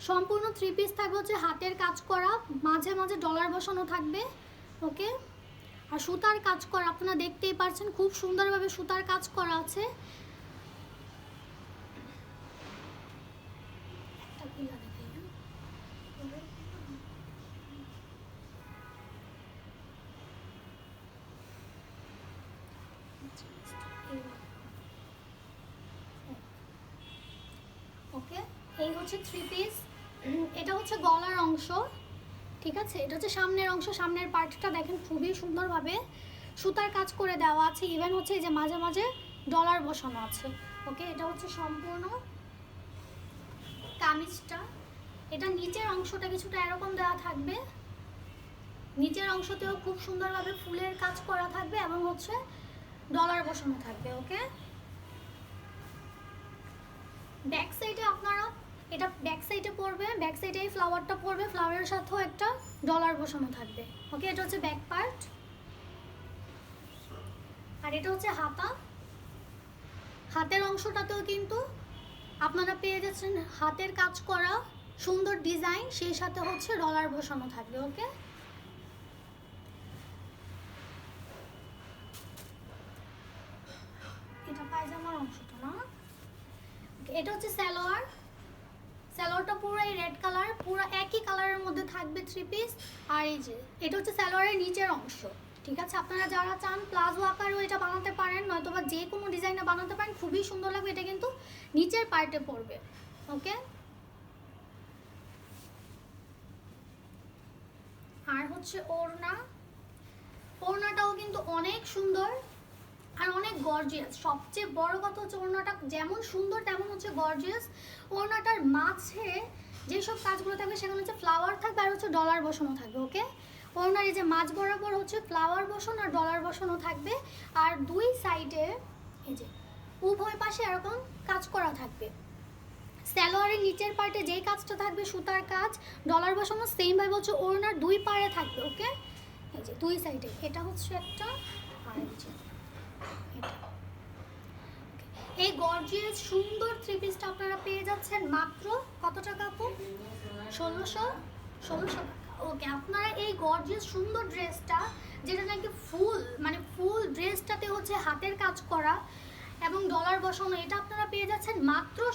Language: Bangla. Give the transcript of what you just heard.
সম্পূর্ণ 3 পিস থাকবে হচ্ছে হাতের কাজ করা, মাঝে মাঝে ডলার বসানো থাকবে। ওকে, আর সুতার কাজ করা আপনারা দেখতেই পাচ্ছেন, খুব সুন্দরভাবে সুতার কাজ করা আছে। ওকে, এই হচ্ছে 3 পিস। এটা হচ্ছে গলার অংশ, ঠিক আছে। এটা হচ্ছে সামনের অংশ, সামনের পার্টটা দেখেন খুবই সুন্দরভাবে সুতার কাজ করে দেওয়া আছে। ইভেন হচ্ছে এই যে মাঝে মাঝে ডলার বসানো আছে। ওকে, এটা হচ্ছে সম্পূর্ণ কামিজটা। এটা নিচের অংশটা কিছুটা এরকম দেওয়া থাকবে, নিচের অংশতেও খুব সুন্দরভাবে ফুলের কাজ করা থাকবে এবং হচ্ছে ডলার বসানো থাকবে। ওকে, ব্যাক সাইডে আপনারা এটা ব্যাক সাইডে পড়বে, ব্যাক সাইডে এই ফ্লাওয়ারটা পড়বে, ফ্লাওয়ারের সাথেও একটা ডলার বসানো থাকবে। ওকে, এটা হচ্ছে ব্যাক পার্ট, আর এটা হচ্ছে হাতা। হাতের অংশটাতেও কিন্তু আপনারা পেয়ে যাচ্ছেন হাতের কাজ করা সুন্দর ডিজাইন, সেই সাথে হচ্ছে ডলার বসানো থাকবে। ওকে, এটা পায়জামার অংশটা না। এটা হচ্ছে সালোয়ার, সালোয়ারটা পুরো এই রেড কালার, পুরো একই কালারের মধ্যে থাকবে 3 পিস। আর এই যে এটা হচ্ছে সালোয়ারের নিচের অংশ, ঠিক আছে। আপনারা যারা চান প্লাজো আকারেও এটা বানাতে পারেন, নয়তোবা যে কোনো ডিজাইনে বানাতে পারেন, খুবই সুন্দর লাগবে। এটা কিন্তু নিচের পার্টে পড়বে। ওকে, আর হচ্ছে ওড়না, ওড়নাটাও কিন্তু অনেক সুন্দর আর অনেক গর্জিয়াস। সবচেয়ে বড় কথা হচ্ছে ওড়নাটা যেমন সুন্দর তেমন হচ্ছে গর্জিয়াস। ওড়নাটার মাঝে যেসব কাজগুলো থাকবে সেগুলো হচ্ছে ফ্লাওয়ার থাকবে আর হচ্ছে ডলার বসানো থাকবে। ওকে, ওড়নার এই যে মাঝ বরাবর হচ্ছে ফ্লাওয়ার বসানো আর ডলার বসানো থাকবে, আর দুই সাইডে এই যে উভয় পাশে এরকম কাজ করা থাকবে। সালোয়ারের নিচের পার্টে যেই কাজটা থাকবে সুতার কাজ, ডলার বসানো, সেম ভাবে হচ্ছে ওড়নার দুই পাড়ে থাকবে। ওকে, এই যে দুই সাইডে, এটা হচ্ছে একটা, আর এই যে এই গর্জিয়াস সুন্দর 3 পিসটা আপনারা পেয়ে যাচ্ছেন মাত্র কত টাকা আপু? 1600 টাকা। ওকে, আপনারা এই গর্জিয়াস সুন্দর ড্রেসটা, যেটা নাকি ফুল মানে ফুল ড্রেসটাতে হচ্ছে হাতের কাজ করা এবং ডলার বসানো, এটা আপনারা পেয়ে যাচ্ছেন মাত্র